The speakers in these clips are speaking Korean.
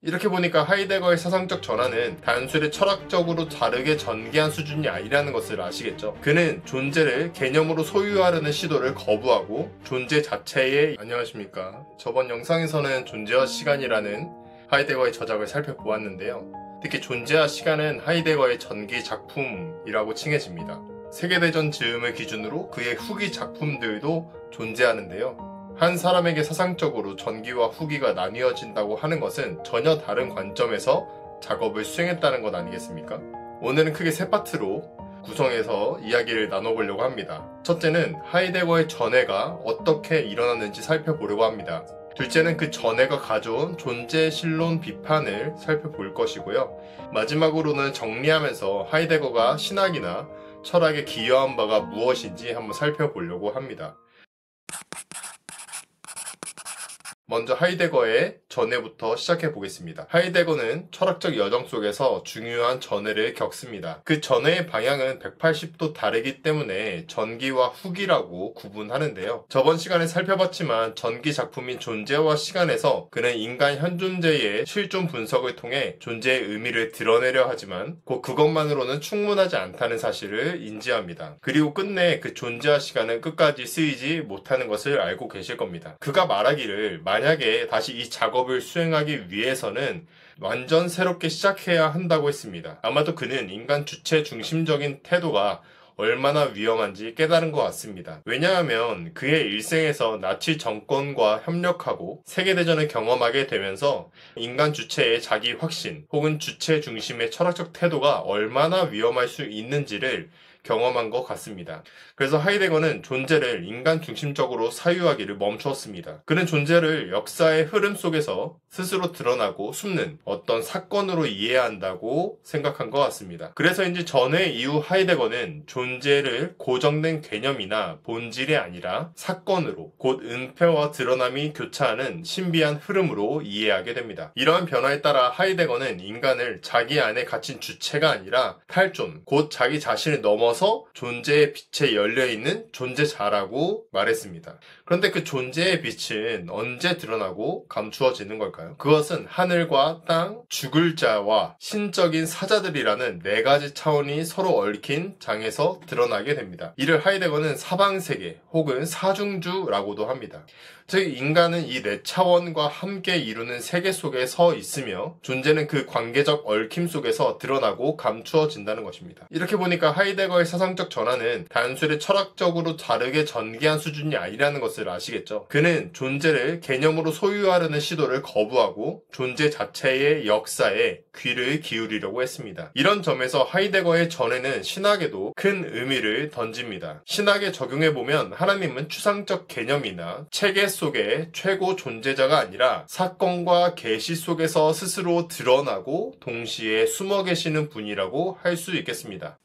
이렇게 보니까 하이데거의 사상적 전환은 단순히 철학적으로 다르게 전개한 수준이 아니라는 것을 아시겠죠? 그는 존재를 개념으로 소유하려는 시도를 거부하고 존재 자체에 안녕하십니까? 저번 영상에서는 존재와 시간이라는 하이데거의 저작을 살펴보았는데요. 특히 존재와 시간은 하이데거의 전기 작품이라고 칭해집니다. 세계대전 즈음을 기준으로 그의 후기 작품들도 존재하는데요. 한 사람에게 사상적으로 전기와 후기가 나뉘어진다고 하는 것은 전혀 다른 관점에서 작업을 수행했다는 것 아니겠습니까? 오늘은 크게 세 파트로 구성해서 이야기를 나눠보려고 합니다. 첫째는 하이데거의 전해가 어떻게 일어났는지 살펴보려고 합니다. 둘째는 그 전해가 가져온 존재 신론 비판을 살펴볼 것이고요. 마지막으로는 정리하면서 하이데거가 신학이나 철학에 기여한 바가 무엇인지 한번 살펴보려고 합니다. 먼저 하이데거의 전해부터 시작해 보겠습니다. 하이데거는 철학적 여정 속에서 중요한 전해를 겪습니다. 그 전해의 방향은 180도 다르기 때문에 전기와 후기라고 구분하는데요. 저번 시간에 살펴봤지만 전기 작품인 존재와 시간에서 그는 인간 현존재의 실존 분석을 통해 존재의 의미를 드러내려 하지만 곧 그것만으로는 충분하지 않다는 사실을 인지합니다. 그리고 끝내 그 존재와 시간은 끝까지 쓰이지 못하는 것을 알고 계실 겁니다. 그가 말하기를 만약에 다시 이 작업을 수행하기 위해서는 완전 새롭게 시작해야 한다고 했습니다. 아마도 그는 인간 주체 중심적인 태도가 얼마나 위험한지 깨달은 것 같습니다. 왜냐하면 그의 일생에서 나치 정권과 협력하고 세계대전을 경험하게 되면서 인간 주체의 자기 확신 혹은 주체 중심의 철학적 태도가 얼마나 위험할 수 있는지를 경험한 것 같습니다. 그래서 하이데거는 존재를 인간 중심적으로 사유하기를 멈추었습니다. 그는 존재를 역사의 흐름 속에서 스스로 드러나고 숨는 어떤 사건으로 이해해야 한다고 생각한 것 같습니다. 그래서인지 전해 이후 하이데거는 존재를 고정된 개념이나 본질이 아니라 사건으로 곧 은폐와 드러남이 교차하는 신비한 흐름으로 이해하게 됩니다. 이러한 변화에 따라 하이데거는 인간을 자기 안에 갇힌 주체가 아니라 탈존, 곧 자기 자신을 넘어서 존재의 빛에 열려있는 존재자라고 말했습니다. 그런데 그 존재의 빛은 언제 드러나고 감추어지는 걸까요? 그것은 하늘과 땅, 죽을 자와 신적인 사자들이라는 네 가지 차원이 서로 얽힌 장에서 드러나게 됩니다. 이를 하이데거는 사방세계 혹은 사중주라고도 합니다. 즉 인간은 이 네 차원과 함께 이루는 세계 속에 서 있으며 존재는 그 관계적 얽힘 속에서 드러나고 감추어진다는 것입니다. 이렇게 보니까 하이데거의 사상적 전환은 단순히 철학적으로 다르게 전개한 수준이 아니라는 것을 아시겠죠? 그는 존재를 개념으로 소유하려는 시도를 거부하고 존재 자체의 역사에 귀를 기울이려고 했습니다. 이런 점에서 하이데거의 전해는 신학에도 큰 의미를 던집니다. 신학에 적용해보면 하나님은 추상적 개념이나 체계 속의 최고 존재자가 아니라 사건과 계시 속에서 스스로 드러나고 동시에 숨어 계시는 분이라고 할 수 있겠습니다.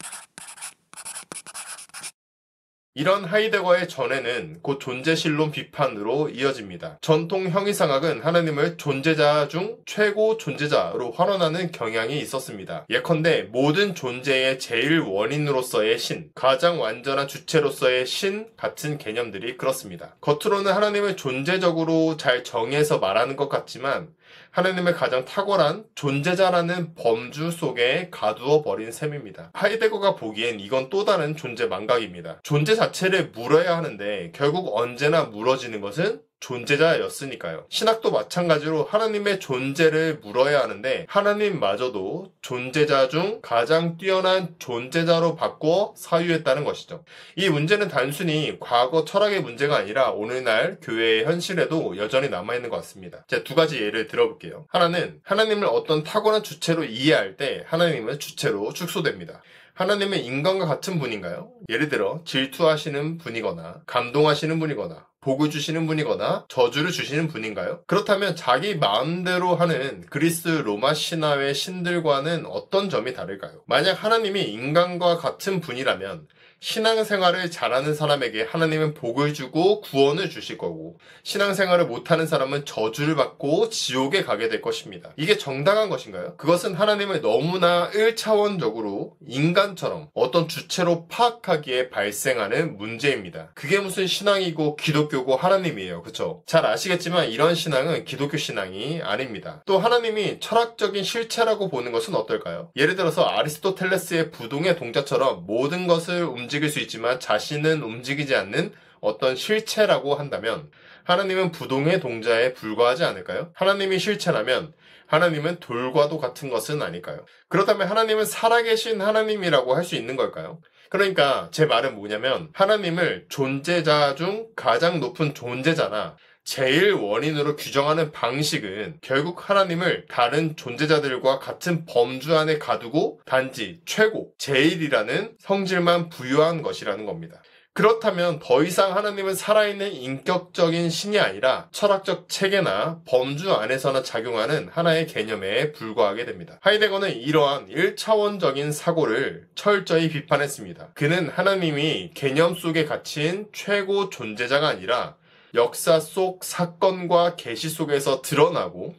이런 하이데거의 전해는 곧 존재신론 비판으로 이어집니다. 전통 형이상학은 하나님을 존재자 중 최고 존재자로 환원하는 경향이 있었습니다. 예컨대 모든 존재의 제일 원인으로서의 신, 가장 완전한 주체로서의 신 같은 개념들이 그렇습니다. 겉으로는 하나님을 존재적으로 잘 정의해서 말하는 것 같지만 하나님을 가장 탁월한 존재자라는 범주 속에 가두어 버린 셈입니다. 하이데거가 보기엔 이건 또 다른 존재 망각입니다. 존재 자체를 물어야 하는데 결국 언제나 물어지는 것은 존재자였으니까요. 신학도 마찬가지로 하나님의 존재를 물어야 하는데 하나님마저도 존재자 중 가장 뛰어난 존재자로 바꾸어 사유했다는 것이죠. 이 문제는 단순히 과거 철학의 문제가 아니라 오늘날 교회의 현실에도 여전히 남아있는 것 같습니다. 제가 두 가지 예를 들어볼게요. 하나는 하나님을 어떤 타고난 주체로 이해할 때 하나님은 주체로 축소됩니다. 하나님은 인간과 같은 분인가요? 예를 들어 질투하시는 분이거나 감동하시는 분이거나 복을 주시는 분이거나 저주를 주시는 분인가요? 그렇다면 자기 마음대로 하는 그리스 로마 신화의 신들과는 어떤 점이 다를까요? 만약 하나님이 인간과 같은 분이라면 신앙생활을 잘하는 사람에게 하나님은 복을 주고 구원을 주실 거고, 신앙생활을 못하는 사람은 저주를 받고 지옥에 가게 될 것입니다. 이게 정당한 것인가요? 그것은 하나님을 너무나 1차원적으로 인간처럼 어떤 주체로 파악하기에 발생하는 문제입니다. 그게 무슨 신앙이고 기독교고 하나님이에요. 그쵸? 잘 아시겠지만 이런 신앙은 기독교 신앙이 아닙니다. 또 하나님이 철학적인 실체라고 보는 것은 어떨까요? 예를 들어서 아리스토텔레스의 부동의 동자처럼 모든 것을 움직일 수 있지만 자신은 움직이지 않는 어떤 실체라고 한다면 하나님은 부동의 동자에 불과하지 않을까요? 하나님이 실체라면 하나님은 돌과도 같은 것은 아닐까요? 그렇다면 하나님은 살아계신 하나님이라고 할 수 있는 걸까요? 그러니까 제 말은 뭐냐면 하나님을 존재자 중 가장 높은 존재자나 제일 원인으로 규정하는 방식은 결국 하나님을 다른 존재자들과 같은 범주 안에 가두고 단지 최고, 제일이라는 성질만 부여한 것이라는 겁니다. 그렇다면 더 이상 하나님은 살아있는 인격적인 신이 아니라 철학적 체계나 범주 안에서나 작용하는 하나의 개념에 불과하게 됩니다. 하이데거는 이러한 1차원적인 사고를 철저히 비판했습니다. 그는 하나님이 개념 속에 갇힌 최고 존재자가 아니라 역사 속 사건과 계시 속에서 드러나고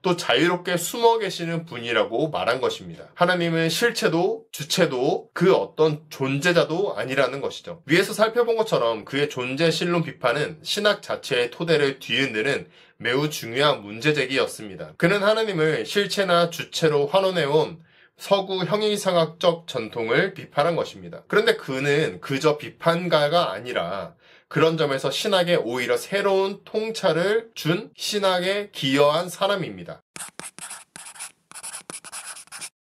또 자유롭게 숨어 계시는 분이라고 말한 것입니다. 하나님은 실체도 주체도 그 어떤 존재자도 아니라는 것이죠. 위에서 살펴본 것처럼 그의 존재 신론 비판은 신학 자체의 토대를 뒤흔드는 매우 중요한 문제제기였습니다. 그는 하나님을 실체나 주체로 환원해온 서구 형이상학적 전통을 비판한 것입니다. 그런데 그는 그저 비판가가 아니라 그런 점에서 신학에 오히려 새로운 통찰을 준 신학에 기여한 사람입니다.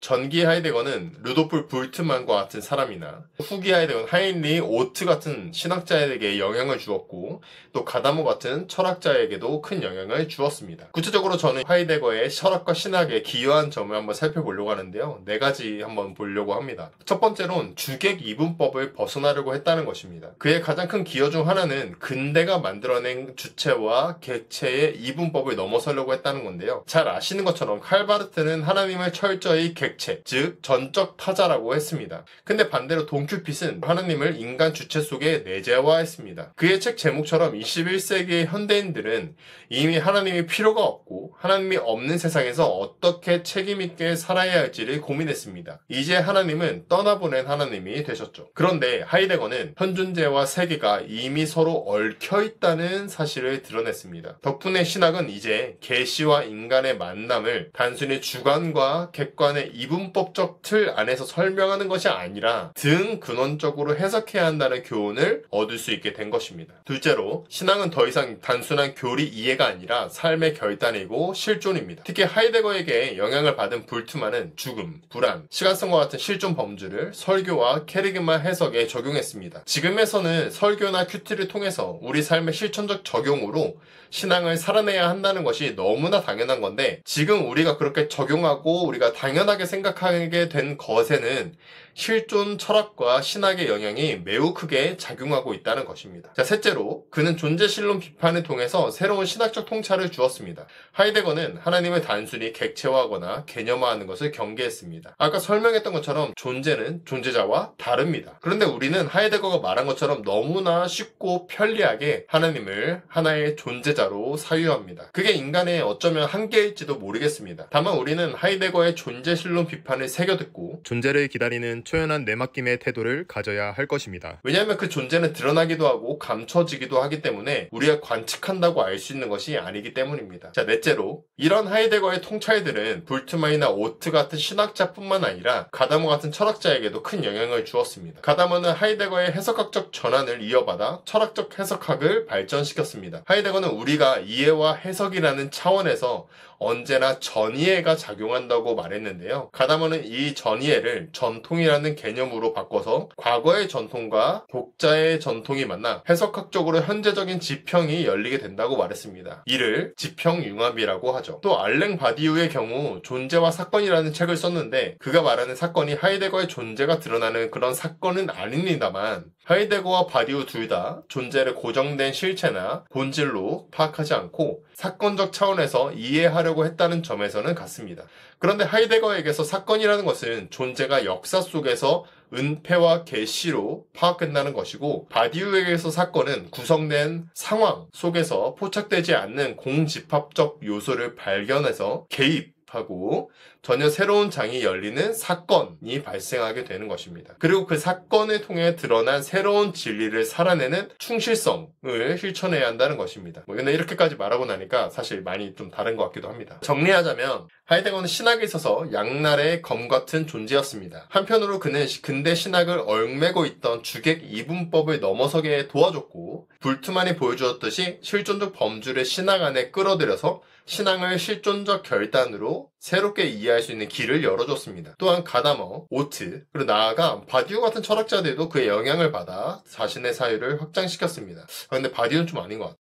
전기 하이데거는 루도프 볼트만과 같은 사람이나 후기 하이데거는 하인리 오트 같은 신학자에게 영향을 주었고 또 가다모 같은 철학자에게도 큰 영향을 주었습니다. 구체적으로 저는 하이데거의 철학과 신학에 기여한 점을 한번 살펴보려고 하는데요. 4가지 한번 보려고 합니다. 첫 번째로는 주객 이분법을 벗어나려고 했다는 것입니다. 그의 가장 큰 기여 중 하나는 근대가 만들어낸 주체와 객체의 이분법을 넘어서려고 했다는 건데요. 잘 아시는 것처럼 칼바르트는 하나님을 철저히 즉 전적 타자라고 했습니다. 근데 반대로 돈큐핏은 하나님을 인간 주체 속에 내재화했습니다. 그의 책 제목처럼 21세기의 현대인들은 이미 하나님이 필요가 없고 하나님이 없는 세상에서 어떻게 책임있게 살아야 할지를 고민했습니다. 이제 하나님은 떠나보낸 하나님이 되셨죠. 그런데 하이데거는 현존재와 세계가 이미 서로 얽혀있다는 사실을 드러냈습니다. 덕분에 신학은 이제 계시와 인간의 만남을 단순히 주관과 객관의 이분법적 틀 안에서 설명하는 것이 아니라 근원적으로 해석해야 한다는 교훈을 얻을 수 있게 된 것입니다. 둘째로 신앙은 더 이상 단순한 교리 이해가 아니라 삶의 결단이고 실존입니다. 특히 하이데거에게 영향을 받은 볼트만은 죽음, 불안, 시간성과 같은 실존 범주를 설교와 캐리그마 해석에 적용했습니다. 지금에서는 설교나 큐티를 통해서 우리 삶의 실천적 적용으로 신앙을 살아내야 한다는 것이 너무나 당연한 건데 지금 우리가 그렇게 적용하고 우리가 당연하게 생각하게 된 것에는 실존 철학과 신학의 영향이 매우 크게 작용하고 있다는 것입니다. 자, 셋째로 그는 존재신론 비판을 통해서 새로운 신학적 통찰을 주었습니다. 하이데거는 하나님을 단순히 객체화하거나 개념화하는 것을 경계했습니다. 아까 설명했던 것처럼 존재는 존재자와 다릅니다. 그런데 우리는 하이데거가 말한 것처럼 너무나 쉽고 편리하게 하나님을 하나의 존재자로 사유합니다. 그게 인간의 어쩌면 한계일지도 모르겠습니다. 다만 우리는 하이데거의 존재신론 비판을 새겨듣고 존재를 기다리는 초연한 내맡김의 태도를 가져야 할 것입니다. 왜냐하면 그 존재는 드러나기도 하고 감춰지기도 하기 때문에 우리가 관측한다고 알 수 있는 것이 아니기 때문입니다. 자, 넷째로 이런 하이데거의 통찰들은 볼트만이나 오트 같은 신학자뿐만 아니라 가다모 같은 철학자에게도 큰 영향을 주었습니다. 가다모는 하이데거의 해석학적 전환을 이어받아 철학적 해석학을 발전시켰습니다. 하이데거는 우리가 이해와 해석이라는 차원에서 언제나 전이해가 작용한다고 말했는데요. 가다모는 이 전이해를 전통이라는 개념으로 바꿔서 과거의 전통과 독자의 전통이 만나 해석학적으로 현재적인 지평이 열리게 된다고 말했습니다. 이를 지평융합이라고 하죠. 또 알랭 바디우의 경우 존재와 사건이라는 책을 썼는데 그가 말하는 사건이 하이데거의 존재가 드러나는 그런 사건은 아닙니다만 하이데거와 바디우 둘 다 존재를 고정된 실체나 본질로 파악하지 않고 사건적 차원에서 이해하려고 했다는 점에서는 같습니다. 그런데 하이데거에게서 사건이라는 것은 존재가 역사 속에서 은폐와 계시로 파악된다는 것이고, 바디우에게서 사건은 구성된 상황 속에서 포착되지 않는 공집합적 요소를 발견해서 개입하고 전혀 새로운 장이 열리는 사건이 발생하게 되는 것입니다. 그리고 그 사건을 통해 드러난 새로운 진리를 살아내는 충실성을 실천해야 한다는 것입니다. 근데 이렇게까지 말하고 나니까 사실 많이 좀 다른 것 같기도 합니다. 정리하자면 하이데거는 신학에 있어서 양날의 검 같은 존재였습니다. 한편으로 그는 근대 신학을 얽매고 있던 주객 이분법을 넘어서게 도와줬고, 불트만이 보여주었듯이 실존적 범주를 신학 안에 끌어들여서 신앙을 실존적 결단으로 새롭게 이해할 수 있는 길을 열어줬습니다. 또한 가다머, 오트, 그리고 나아가 바디우 같은 철학자들도 그의 영향을 받아 자신의 사유를 확장시켰습니다. 근데 바디우는 좀 아닌 것 같아요.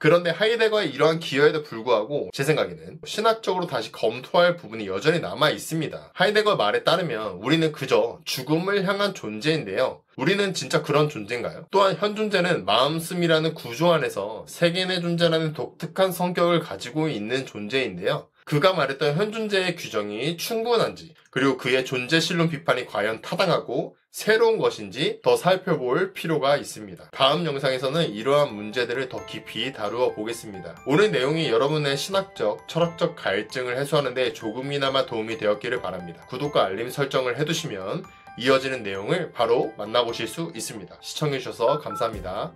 그런데 하이데거의 이러한 기여에도 불구하고 제 생각에는 신학적으로 다시 검토할 부분이 여전히 남아 있습니다. 하이데거 말에 따르면 우리는 그저 죽음을 향한 존재인데요. 우리는 진짜 그런 존재인가요? 또한 현 존재는 마음씀이라는 구조 안에서 세계의 존재라는 독특한 성격을 가지고 있는 존재인데요. 그가 말했던 현 존재의 규정이 충분한지, 그리고 그의 존재 신론 비판이 과연 타당하고 새로운 것인지 더 살펴볼 필요가 있습니다. 다음 영상에서는 이러한 문제들을 더 깊이 다루어 보겠습니다. 오늘 내용이 여러분의 신학적, 철학적 갈증을 해소하는 데 조금이나마 도움이 되었기를 바랍니다. 구독과 알림 설정을 해두시면 이어지는 내용을 바로 만나보실 수 있습니다. 시청해주셔서 감사합니다.